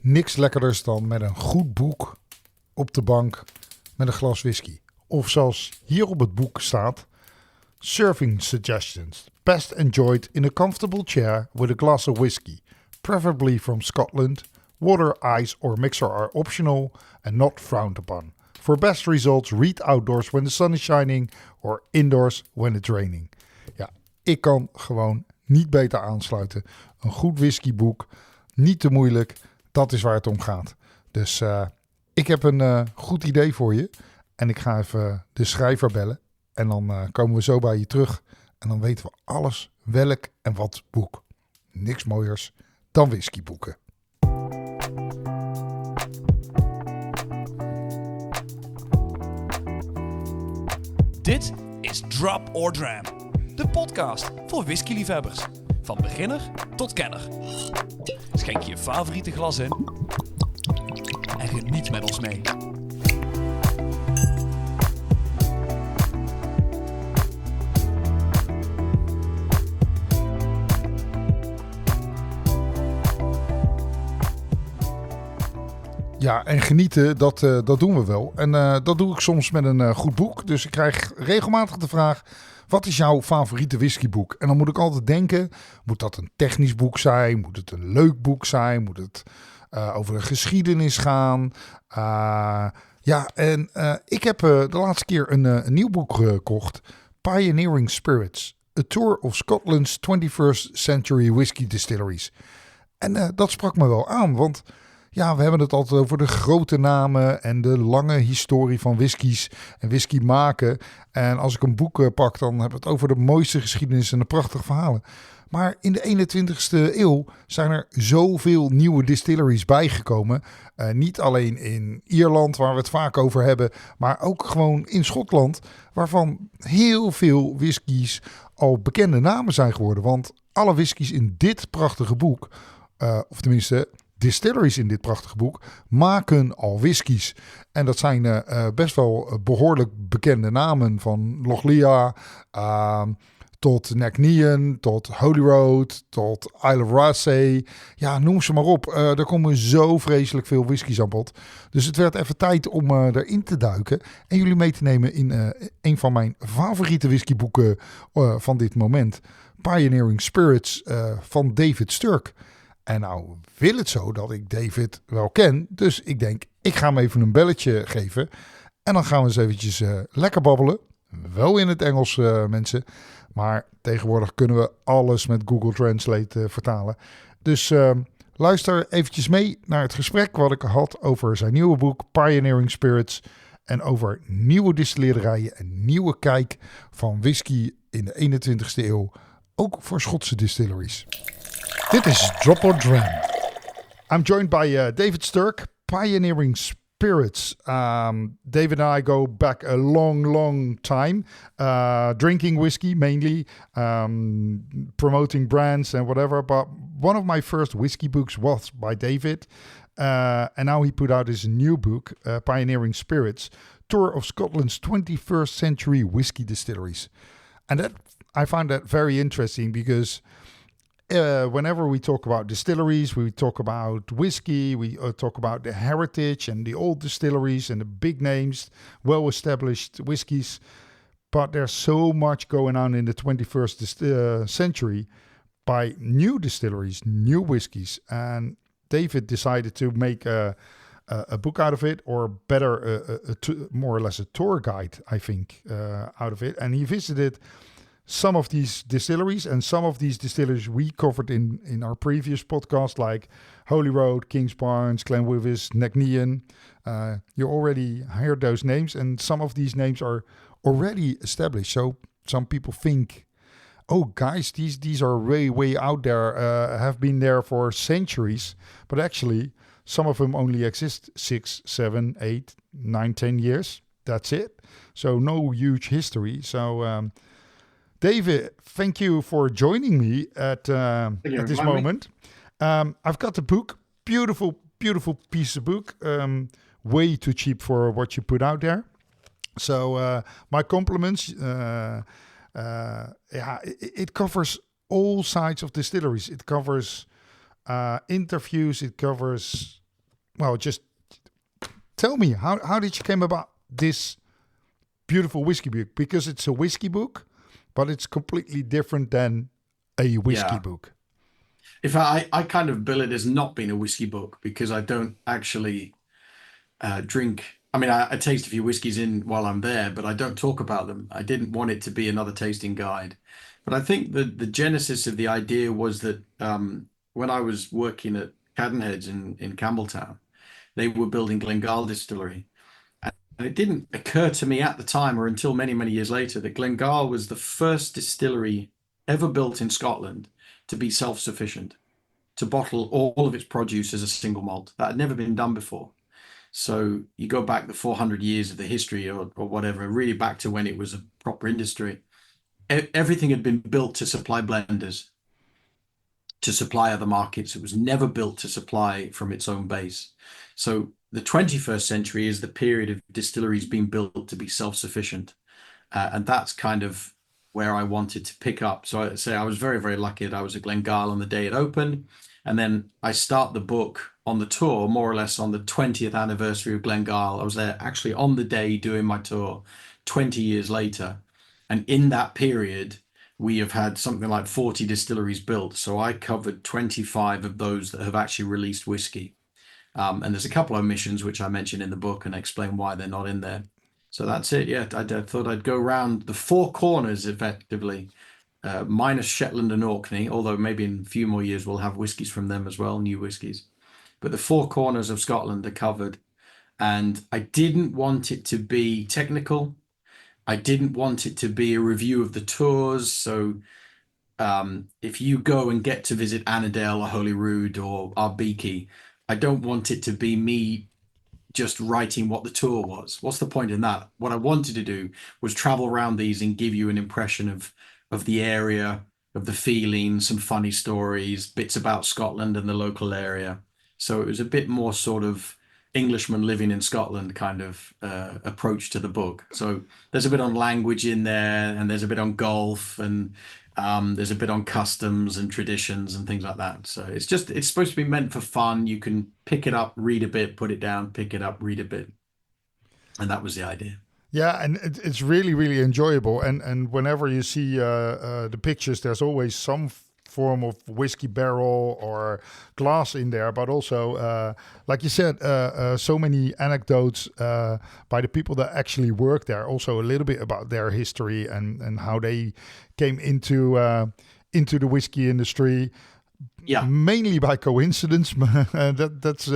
Niks lekkerders dan met een goed boek op de bank met een glas whisky. Of zoals hier op het boek staat, serving suggestions. Best enjoyed in a comfortable chair with a glass of whisky. Preferably from Scotland. Water, ice or mixer are optional and not frowned upon. For best results, read outdoors when the sun is shining or indoors when it's raining. Ja, ik kan gewoon niet beter aansluiten. Een goed whiskyboek, niet te moeilijk, dat is waar het om gaat. Dus ik heb een goed idee voor je. En ik ga even de schrijver bellen. En dan komen we zo bij je terug. En dan weten we alles, welk en wat boek. Niks mooiers dan whiskyboeken. Dit is Drop or Dram, de podcast voor whiskyliefhebbers. Van beginner tot kenner. Schenk je favoriete glas in en geniet met ons mee. Ja, en genieten, dat doen we wel. En dat doe ik soms met een goed boek. Dus ik krijg regelmatig de vraag, wat is jouw favoriete whiskyboek? En dan moet ik altijd denken, moet dat een technisch boek zijn? Moet het een leuk boek zijn? Moet het over de geschiedenis gaan? Ik heb de laatste keer een nieuw boek gekocht. Pioneering Spirits. A Tour of Scotland's 21st Century Whisky Distilleries. En dat sprak me wel aan, want ja, we hebben het altijd over de grote namen en de lange historie van whiskies en whisky maken. En als ik een boek pak, dan hebben we het over de mooiste geschiedenis en de prachtige verhalen. Maar in de 21ste eeuw zijn er zoveel nieuwe distilleries bijgekomen. Niet alleen in Ierland, waar we het vaak over hebben, maar ook gewoon in Schotland, waarvan heel veel whiskies al bekende namen zijn geworden. Want alle whiskies in dit prachtige boek, of tenminste distilleries in dit prachtige boek, maken al whiskies. En dat zijn best wel behoorlijk bekende namen, van Lochlia tot Necknean, tot Holy Road, tot Isle of Raasay. Ja, noem ze maar op. Er komen zo vreselijk veel whiskies aan bod. Dus het werd even tijd om erin te duiken en jullie mee te nemen in een van mijn favoriete whiskyboeken van dit moment. Pioneering Spirits van David Stirk. En nou wil het zo dat ik David wel ken. Dus ik denk, ik ga hem even een belletje geven. En dan gaan we eens eventjes lekker babbelen. Wel in het Engels, mensen. Maar tegenwoordig kunnen we alles met Google Translate vertalen. Dus luister eventjes mee naar het gesprek wat ik had over zijn nieuwe boek Pioneering Spirits. En over nieuwe distillerijen en nieuwe kijk van whisky in de 21ste eeuw. Ook voor Schotse distilleries. Dit is Drop or Dram. I'm joined by David Stirk, Pioneering Spirits. David and I go back a long time. Drinking whiskey mainly, promoting brands and whatever. But one of my first whiskey books was by David. And now he put out his new book, Pioneering Spirits, Tour of Scotland's 21st Century Whisky Distilleries. And that I find that very interesting because whenever we talk about distilleries, we talk about whiskey, we talk about the heritage and the old distilleries and the big names, well-established whiskies. But there's so much going on in the 21st century by new distilleries, new whiskies. And David decided to make a book out of it, or better, more or less a tour guide, I think, out of it. And he visited some of these distilleries, and some of these distilleries we covered in our previous podcast, like Holy Road, Kingsbarns, Glenwivis, Necknean. You already heard those names, and some of these names are already established. So some people think, oh, guys, these are way out there, have been there for centuries. But actually, some of them only exist 6, 7, 8, 9, 10 years. That's it. So no huge history. So David, thank you for joining me at this moment. I've got the book, beautiful piece of book, way too cheap for what you put out there. So my compliments. It covers all sides of distilleries. It covers interviews. It covers well, just tell me, how did you came about this beautiful whiskey book? Because it's a whiskey book, but it's completely different than a whiskey book. If I kind of bill it as not being a whiskey book because I don't actually drink. I mean, I taste a few whiskeys in while I'm there, but I don't talk about them. I didn't want it to be another tasting guide. But I think the genesis of the idea was that when I was working at Cadenheads in Campbelltown, they were building Glengyle distillery. And it didn't occur to me at the time or until many, many years later that Glengyle was the first distillery ever built in Scotland to be self-sufficient, to bottle all of its produce as a single malt. That had never been done before. So you go back the 400 years of the history or whatever, really back to when it was a proper industry. Everything had been built to supply blenders, to supply other markets. It was never built to supply from its own base. So the 21st century is the period of distilleries being built to be self-sufficient. And that's kind of where I wanted to pick up. So I say I was very, very lucky that I was at Glengyle on the day it opened. And then I start the book on the tour, more or less on the 20th anniversary of Glengyle. I was there actually on the day doing my tour 20 years later. And in that period, we have had something like 40 distilleries built. So I covered 25 of those that have actually released whiskey. And there's a couple of omissions, which I mentioned in the book and explain why they're not in there. So that's it. Yeah, I thought I'd go around the four corners effectively, minus Shetland and Orkney, although maybe in a few more years we'll have whiskies from them as well, new whiskies. But the four corners of Scotland are covered. And I didn't want it to be technical. I didn't want it to be a review of the tours. So if you go and get to visit Annandale or Holyrood or Ardbekey, I don't want it to be me just writing what the tour was. What's the point in that? What I wanted to do was travel around these and give you an impression of the area, of the feeling, some funny stories, bits about Scotland and the local area. So it was a bit more sort of Englishman living in Scotland kind of approach to the book. So there's a bit on language in there, and there's a bit on golf, and there's a bit on customs and traditions and things like that. So it's supposed to be meant for fun. You can pick it up, read a bit, put it down, pick it up, read a bit. And that was the idea. Yeah, and it's really, really enjoyable. And whenever you see the pictures, there's always some form of whiskey barrel or glass in there, but also, like you said, so many anecdotes by the people that actually work there. Also a little bit about their history and how they came into the whiskey industry. Yeah, mainly by coincidence. That's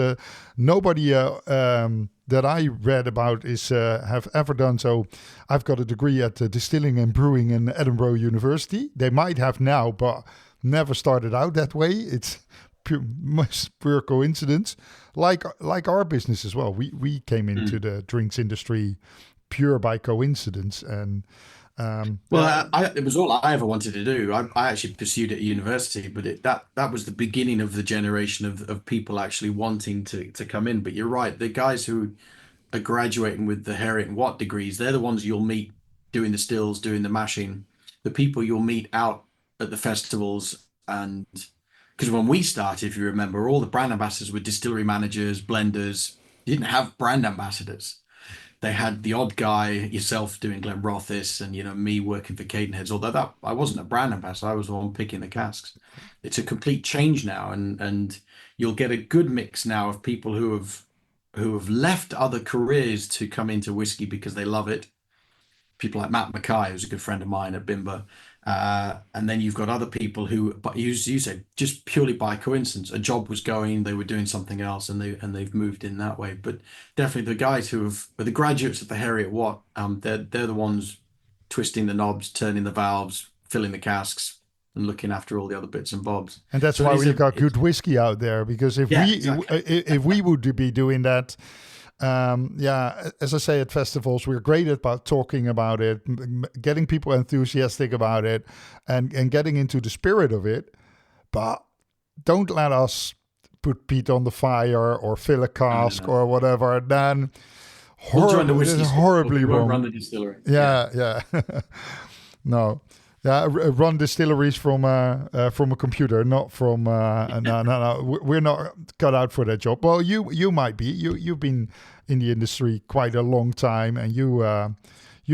nobody that I read about have ever done so. I've got a degree at distilling and brewing in Edinburgh University. They might have now, but never started out that way. It's pure coincidence. Like our business as well. We came into the drinks industry pure by coincidence. And it was all I ever wanted to do. I actually pursued it at university, but that was the beginning of the generation of people actually wanting to come in. But you're right, the guys who are graduating with the Heriot and Watt degrees, they're the ones you'll meet doing the stills, doing the mashing, the people you'll meet out at the festivals. And because when we started, if you remember, all the brand ambassadors were distillery managers, blenders. You didn't have brand ambassadors. They had the odd guy, yourself doing Glenrothes, and me working for Cadenheads. Although I wasn't a brand ambassador, I was the one picking the casks. It's a complete change now, and you'll get a good mix now of people who have left other careers to come into whiskey because they love it. People like Matt Mackay, who's a good friend of mine at Bimber. And then you've got other people who, but you said, just purely by coincidence, a job was going, they were doing something else, and they've moved in that way. But definitely the guys who are the graduates of the Heriot Watt, they're the ones twisting the knobs, turning the valves, filling the casks, and looking after all the other bits and bobs. And that's why we've got good whiskey out there, because if we would be doing that. As I say, at festivals, we're great about talking about it, getting people enthusiastic about it, and getting into the spirit of it. But don't let us put peat on the fire or fill a cask or whatever. Then horribly wrong. Run the distillery. Yeah. No. Yeah, run distilleries from a computer, not from. No. We're not cut out for that job. Well, you might be. You've been in the industry quite a long time, and you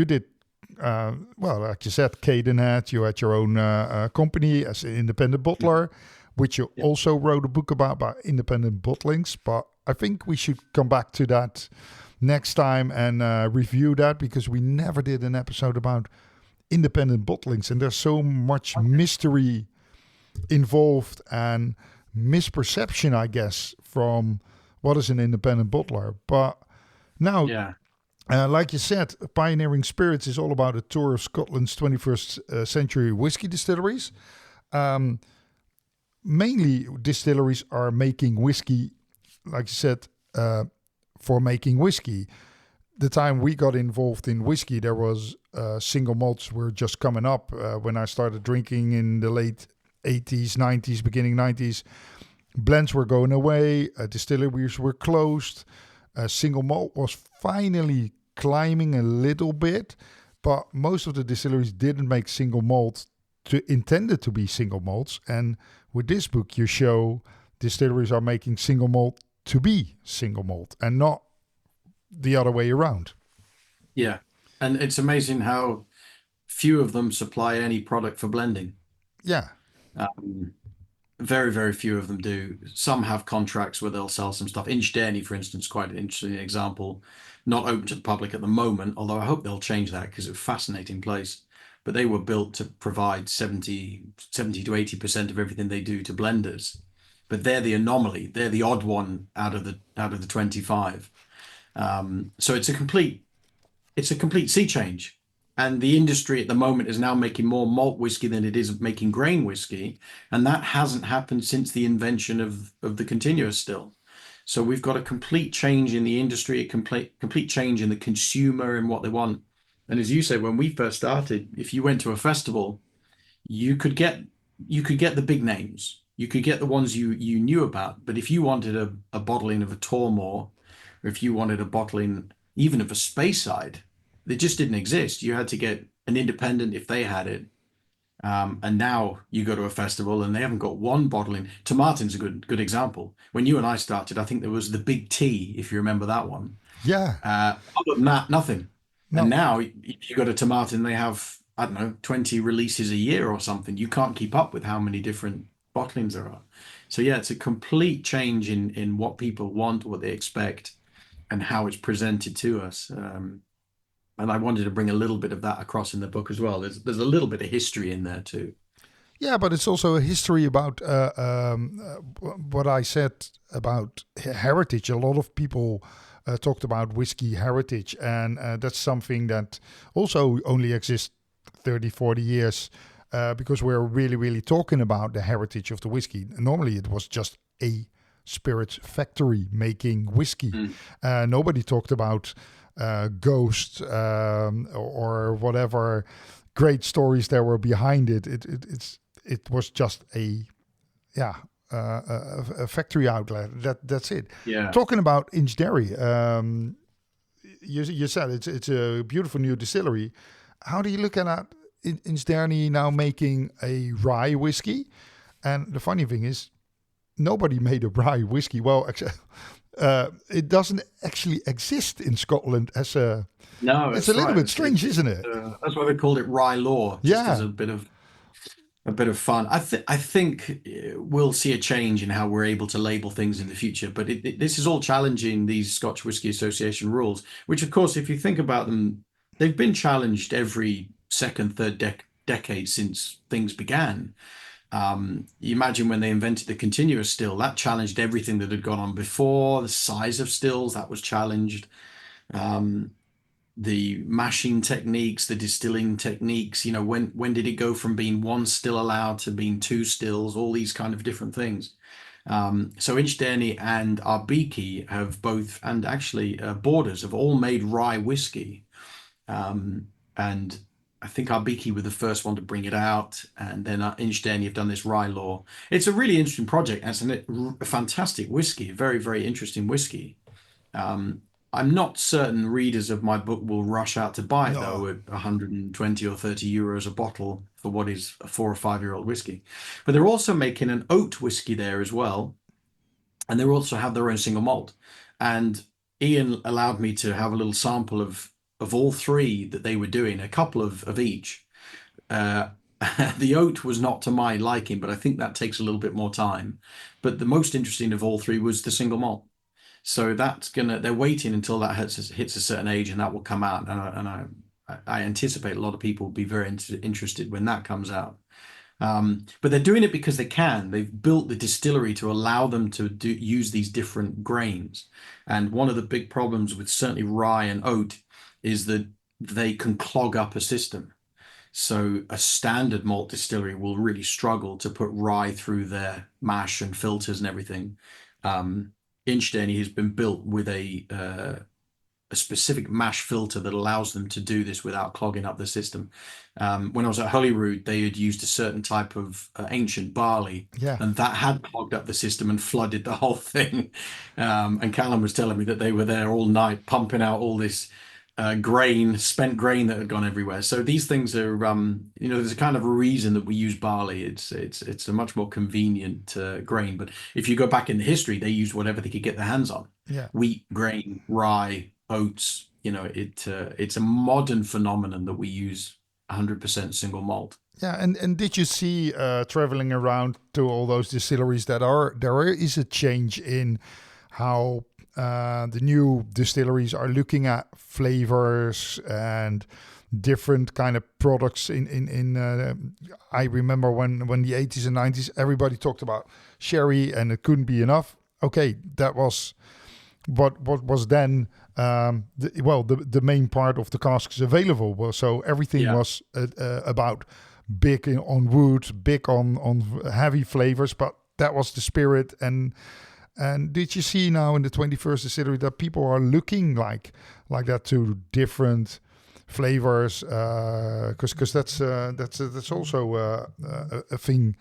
did well, like you said, Caden had. You had your own company as an independent bottler, which you also wrote a book about independent bottlings. But I think we should come back to that next time and review that, because we never did an episode about independent bottlings, and there's so much mystery involved and misperception, I guess, from what is an independent bottler. But now, like you said, Pioneering Spirits is all about a tour of Scotland's 21st century whiskey distilleries. Mainly, distilleries are making whiskey, like you said, for making whiskey. The time we got involved in whiskey, there was single malts were just coming up. When I started drinking in the late 80s, 90s, beginning 90s, blends were going away, distilleries were closed. Single malt was finally climbing a little bit, but most of the distilleries didn't make single malt intended to be single malts. And with this book, you show distilleries are making single malt to be single malt and not the other way around. Yeah. And it's amazing how few of them supply any product for blending. Yeah. Very, very few of them do. Some have contracts where they'll sell some stuff. Inchdenny, for instance, quite an interesting example. Not open to the public at the moment, although I hope they'll change that because it's a fascinating place. But they were built to provide 70 to 80% of everything they do to blenders. But they're the anomaly. They're the odd one out of the 25. So it's a complete sea change, and the industry at the moment is now making more malt whiskey than it is making grain whiskey, and that hasn't happened since the invention of the continuous still. So we've got a complete change in the industry, a complete change in the consumer and what they want. And as you said, when we first started, if you went to a festival, you could get the big names, you could get the ones you knew about, but if you wanted a bottling of a Tormore, or if you wanted a bottling even of a Speyside, they just didn't exist. You had to get an independent if they had it. And now you go to a festival and they haven't got one bottling. Tomatin's a good example. When you and I started, I think there was the Big T, if you remember that one. Yeah. Other than that, nothing. No. And now if you go to Tomatin, they have, I don't know, 20 releases a year or something. You can't keep up with how many different bottlings there are. So yeah, it's a complete change in what people want, what they expect, and how it's presented to us. And I wanted to bring a little bit of that across in the book as well. There's a little bit of history in there too. Yeah, but it's also a history about what I said about heritage. A lot of people talked about whiskey heritage, and that's something that also only exists 30, 40 years because we're really, really talking about the heritage of the whiskey. Normally it was just a spirit factory making whiskey. Nobody talked about ghosts or whatever great stories there were behind it. It was just a factory outlet. That's it. Yeah. Talking about Inchderry, you said it's a beautiful new distillery. How do you look at Inchderry now making a rye whiskey? And the funny thing is, nobody made a rye whiskey. Well, it doesn't actually exist in Scotland as a. No, it's a little bit strange, isn't it? That's why they called it rye law. Just as a bit of fun. I think we'll see a change in how we're able to label things in the future. But this is all challenging these Scotch Whisky Association rules, which, of course, if you think about them, they've been challenged every second, third decade since things began. You imagine when they invented the continuous still, that challenged everything that had gone on before. The size of stills, that was challenged. The mashing techniques, the distilling techniques, when did it go from being one still allowed to being two stills, all these kind of different things. So Inchderry and Arbiki have both, and actually Borders have all made rye whiskey. And I think Arbiki were the first one to bring it out, and then Inchderry have done this rye law. It's a really interesting project. It's a fantastic whiskey, very, very interesting whiskey. I'm not certain readers of my book will rush out to buy it, No. though, at 120 or 30 euros a bottle for what is a 4 or 5 year old whiskey. But they're also making an oat whiskey there as well. And they also have their own single malt. And Ian allowed me to have a little sample of all three that they were doing, a couple of each. Uh, the oat was not to my liking, but I think that takes a little bit more time. But the most interesting of all three was the single malt. So they're waiting until that hits a certain age, and that will come out. I anticipate a lot of people will be very interested when that comes out. But they're doing it because they can. They've built the distillery to allow them to use these different grains. And one of the big problems with certainly rye and oat is that they can clog up a system. So a standard malt distillery will really struggle to put rye through their mash and filters and everything. Inchdenny has been built with a specific mash filter that allows them to do this without clogging up the system. When I was at Holyrood, they had used a certain type of ancient barley, and that had clogged up the system and flooded the whole thing. And Callum was telling me that they were there all night pumping out all this spent grain that had gone everywhere. So these things are, there's a kind of a reason that we use barley. It's a much more convenient grain. But if you go back in the history, they used whatever they could get their hands on. Yeah. Wheat, grain, rye, oats. It's a modern phenomenon that we use 100% single malt. Yeah, and did you see traveling around to all those distilleries there is a change in how the new distilleries are looking at flavors and different kind of products I remember when the 80s and 90s everybody talked about sherry and it couldn't be enough. Okay, that was what was then the main part of the casks available. So everything was about big on wood, big on heavy flavors, but that was the spirit. And did you see now in the 21st distillery that people are looking like that to different flavors? Because that's also a thing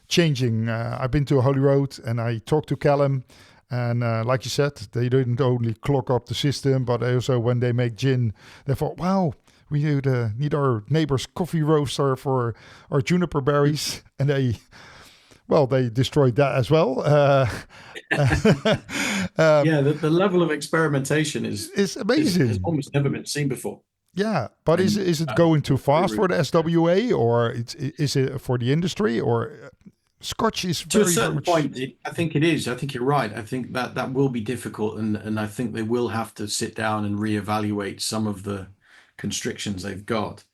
changing. I've been to Holyrood and I talked to Callum, and like you said, they didn't only clog up the system, but also when they make gin, they thought, wow, we need our neighbor's coffee roaster for our juniper berries, and they destroyed that as well. The level of experimentation is amazing. Has almost never been seen before. Yeah, but is it going too fast for the SWA, or is it for the industry, or Scotch is to a certain point? I think it is. I think you're right. I think that will be difficult, and I think they will have to sit down and reevaluate some of the constrictions they've got.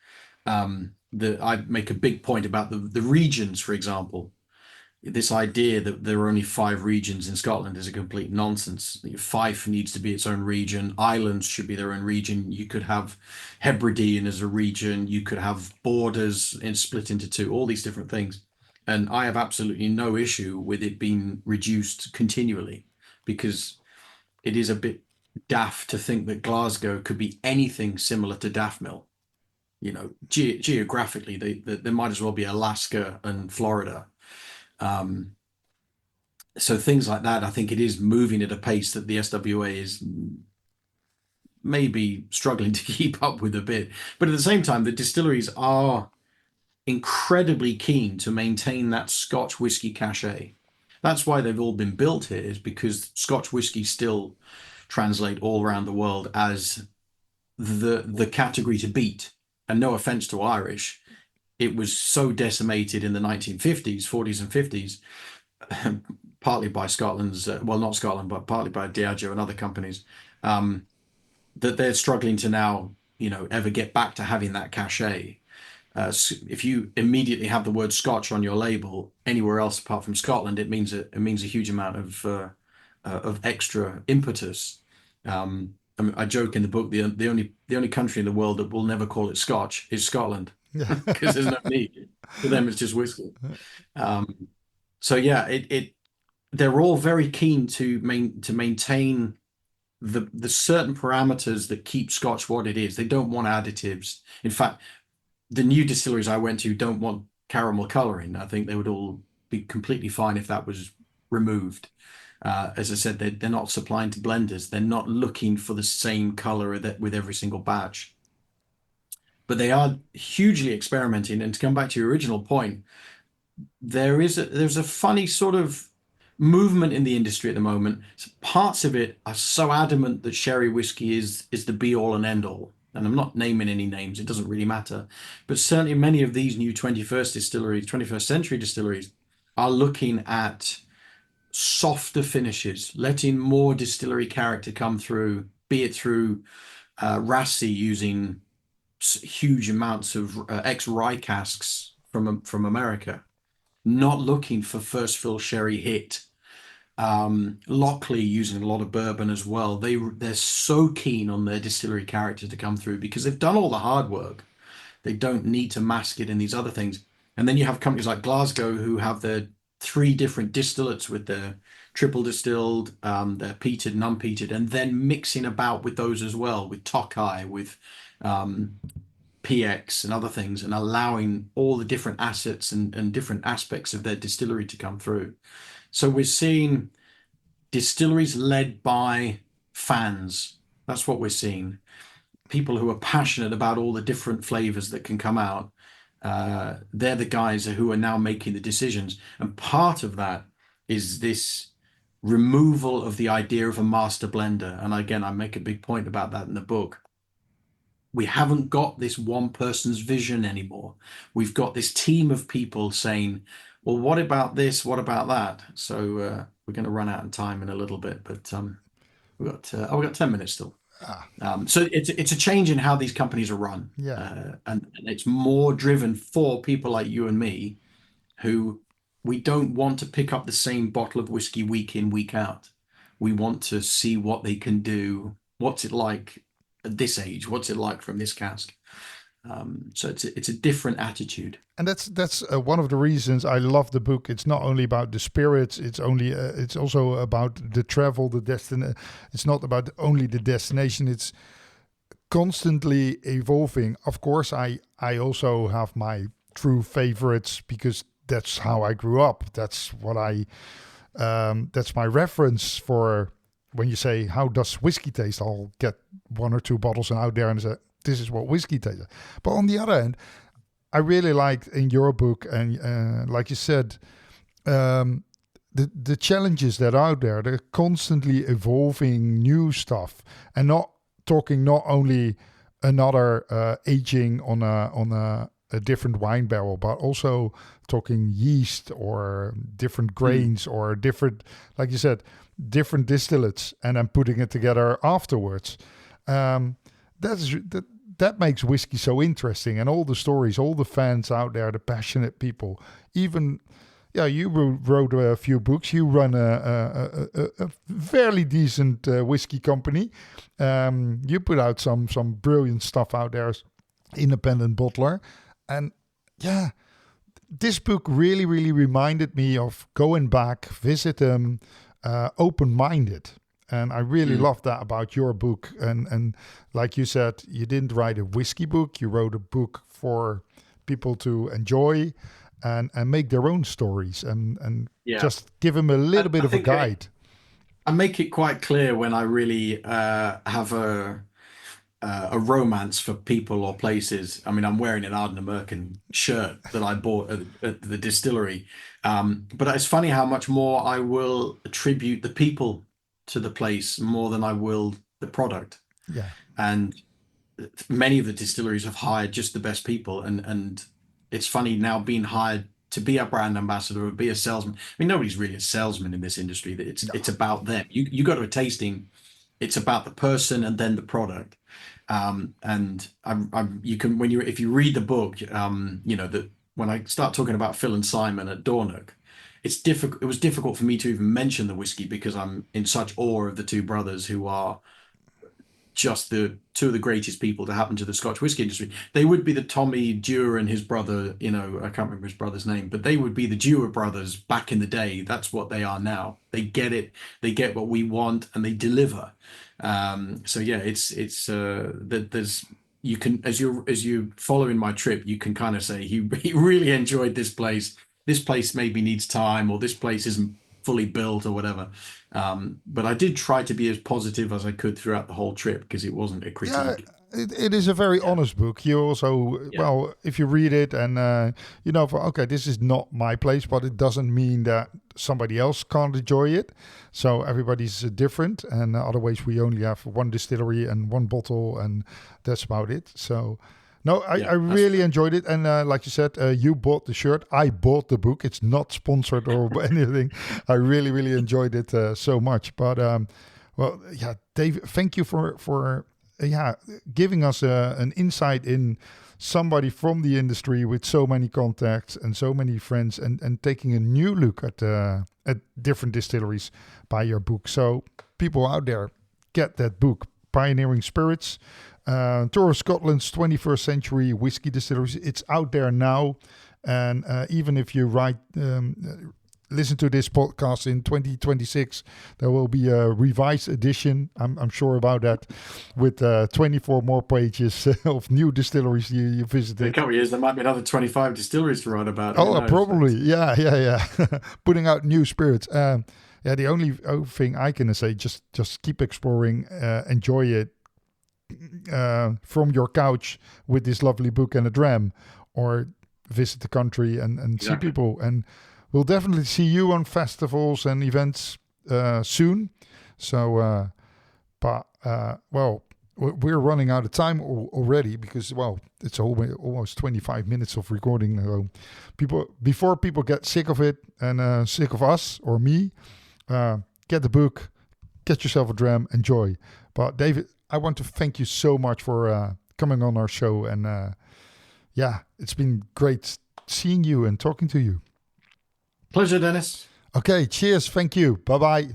I make a big point about the regions, for example. This idea that there are only 5 regions in Scotland is a complete nonsense. Fife needs to be its own region. Islands should be their own region. You could have Hebridean as a region. You could have borders split into 2, all these different things. And I have absolutely no issue with it being reduced continually, because it is a bit daft to think that Glasgow could be anything similar to Daffmill. Geographically, there might as well be Alaska and Florida. So things like that, I think it is moving at a pace that the SWA is maybe struggling to keep up with a bit. But at the same time, the distilleries are incredibly keen to maintain that Scotch whisky cachet. That's why they've all been built here, is because Scotch whisky still translate all around the world as the category to beat. And no offense to Irish, it was so decimated in the 1950s, 40s and 50s, partly by Scotland's, not Scotland, but partly by Diageo and other companies, that they're struggling to now, ever get back to having that cachet. If you immediately have the word Scotch on your label anywhere else apart from Scotland, it means a huge amount of extra impetus. I joke in the book, the only country in the world that will never call it Scotch is Scotland, because there's no need. For them, it's just whiskey. They're all very keen to maintain the certain parameters that keep Scotch what it is. They don't want additives. In fact, the new distilleries I went to don't want caramel coloring. I think they would all be completely fine if that was removed. As I said, they're not supplying to blenders. They're not looking for the same color with every single batch. But they are hugely experimenting. And to come back to your original point, there's a funny sort of movement in the industry at the moment. So parts of it are so adamant that sherry whiskey is the be all and end all. And I'm not naming any names, it doesn't really matter. But certainly many of these new 21st century distilleries are looking at softer finishes, letting more distillery character come through, be it through Rassi using huge amounts of ex-rye casks from America, not looking for first fill sherry hit. Lockley using a lot of bourbon as well. They're so keen on their distillery character to come through because they've done all the hard work. They don't need to mask it in these other things. And then you have companies like Glasgow who have their 3 different distillates with their triple distilled, their peated and unpeated, and then mixing about with those as well, with Tokai, with PX and other things, and allowing all the different assets and different aspects of their distillery to come through. So we're seeing distilleries led by fans. That's what we're seeing. People who are passionate about all the different flavors that can come out. They're the guys who are now making the decisions. And part of that is this removal of the idea of a master blender. And again, I make a big point about that in the book. We haven't got this one person's vision anymore. We've got this team of people saying, well, what about this? What about that? So we're going to run out of time in a little bit, but we've got 10 minutes still. So it's a change in how these companies are run. And it's more driven for people like you and me, who we don't want to pick up the same bottle of whiskey week in, week out. We want to see what they can do. What's it like at this age? What's it like from this cask? So it's a different attitude, and that's one of the reasons I love the book. It's not only about the spirits; it's also about the travel, the destination. It's not about only the destination. It's constantly evolving. Of course, I also have my true favorites because that's how I grew up. That's what that's my reference for when you say, "How does whiskey taste?" I'll get 1 or 2 bottles and out there and say, this is what whiskey tastes. But on the other hand, I really liked in your book, and like you said, the challenges that are out there. They're constantly evolving new stuff, and not only another aging on a different wine barrel, but also talking yeast or different grains or different, like you said, different distillates, and then putting it together afterwards. That makes whiskey so interesting, and all the stories, all the fans out there, the passionate people. Even, you wrote a few books. You run a fairly decent whiskey company. You put out some brilliant stuff out there as independent bottler, and this book really, really reminded me of going back, visit them, open-minded. And I really love that about your book. And like you said, you didn't write a whiskey book. You wrote a book for people to enjoy and make their own stories and just give them a little bit of a guide. I make it quite clear when I really have a romance for people or places. I mean, I'm wearing an Ardnamurchan shirt that I bought at the distillery. But it's funny how much more I will attribute the people to the place more than I will the product. Yeah. And many of the distilleries have hired just the best people. And it's funny now being hired to be a brand ambassador or be a salesman. I mean, nobody's really a salesman in this industry. It's about them. You go to a tasting, it's about the person and then the product. And if you read the book, that when I start talking about Phil and Simon at Dornoch, it was difficult for me to even mention the whiskey because I'm in such awe of the 2 brothers who are just the 2 of the greatest people to happen to the Scotch whiskey industry. They would be the Tommy Dewar and his brother, I can't remember his brother's name, but they would be the Dewar brothers back in the day. That's what they are now. They get it. They get what we want and they deliver. There's you can, as you following my trip, you can kind of say he really enjoyed this place. This place maybe needs time, or this place isn't fully built or whatever. But I did try to be as positive as I could throughout the whole trip because it wasn't a critique. It is a very honest book. You also, well, if you read it and, okay, this is not my place, but it doesn't mean that somebody else can't enjoy it. So everybody's different. And otherwise, we only have one distillery and one bottle, and that's about it. So, no, I really enjoyed it. And like you said, you bought the shirt. I bought the book. It's not sponsored or anything. I really, really enjoyed it so much. But, David, thank you for giving us an insight in somebody from the industry with so many contacts and so many friends, and taking a new look at different distilleries by your book. So people out there, get that book, Pioneering Spirits, Tour of Scotland's 21st Century Whiskey Distilleries. It's out there now, and even if you listen to this podcast in 2026, there will be a revised edition. I'm sure about that, with 24 more pages of new distilleries you visited. In a couple of years, there might be another 25 distilleries to write about. Probably. Yeah. Putting out new spirits. The only thing I can say, just keep exploring, enjoy it from your couch with this lovely book and a dram, or visit the country and see people. And we'll definitely see you on festivals and events soon. So, we're running out of time already because, it's almost 25 minutes of recording. Before people get sick of it and sick of us or me, get the book, get yourself a dram, enjoy. But David, I want to thank you so much for coming on our show. And it's been great seeing you and talking to you. Pleasure, Dennis. Okay, cheers. Thank you. Bye-bye.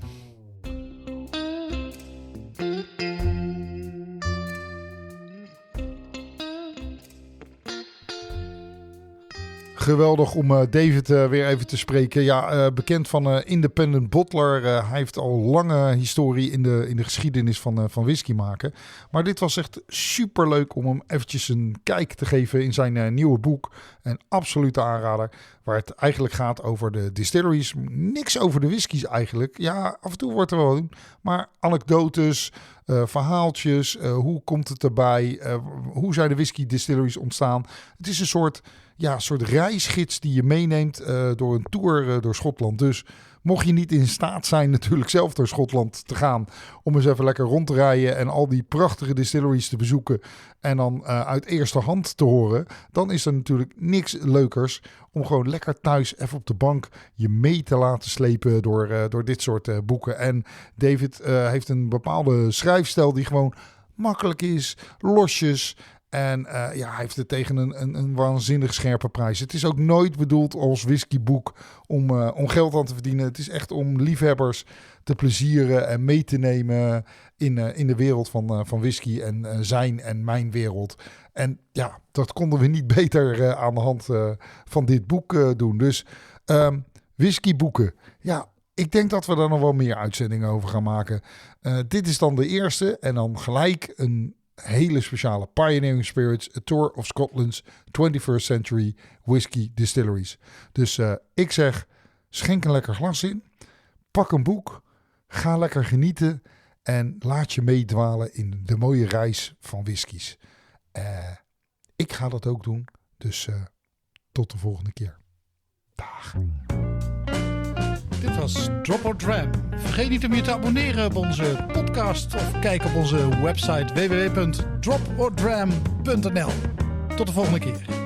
Geweldig om David weer even te spreken. Ja, bekend van Independent Bottler. Hij heeft al lange historie in de geschiedenis van whisky maken. Maar dit was echt superleuk om hem eventjes een kijk te geven in zijn nieuwe boek. Een absolute aanrader. Waar het eigenlijk gaat over de distilleries. Niks over de whiskies eigenlijk. Ja, af en toe wordt er wel doen. Maar anekdotes, verhaaltjes. Hoe komt het erbij? Hoe zijn de whisky distilleries ontstaan? Het is een soort reisgids die je meeneemt door een tour door Schotland. Dus mocht je niet in staat zijn natuurlijk zelf door Schotland te gaan, om eens even lekker rond te rijden en al die prachtige distilleries te bezoeken en dan uit eerste hand te horen, dan is er natuurlijk niks leukers om gewoon lekker thuis even op de bank je mee te laten slepen door dit soort boeken. En David heeft een bepaalde schrijfstijl die gewoon makkelijk is, losjes. En hij heeft het tegen een waanzinnig scherpe prijs. Het is ook nooit bedoeld als whiskyboek om geld aan te verdienen. Het is echt om liefhebbers te plezieren en mee te nemen in de wereld van whisky en zijn en mijn wereld. En ja, dat konden we niet beter aan de hand van dit boek doen. Dus whiskyboeken. Ja, ik denk dat we daar nog wel meer uitzendingen over gaan maken. Dit is dan de eerste en dan gelijk een hele speciale Pioneering Spirits, A Tour of Scotland's 21st Century Whisky Distilleries. Dus ik zeg, schenk een lekker glas in, pak een boek, ga lekker genieten en laat je meedwalen in de mooie reis van whiskies. Ik ga dat ook doen, dus tot de volgende keer. Dag. Dit was Drop or Dram. Vergeet niet om je te abonneren op onze podcast of kijk op onze website www.dropordram.nl. Tot de volgende keer.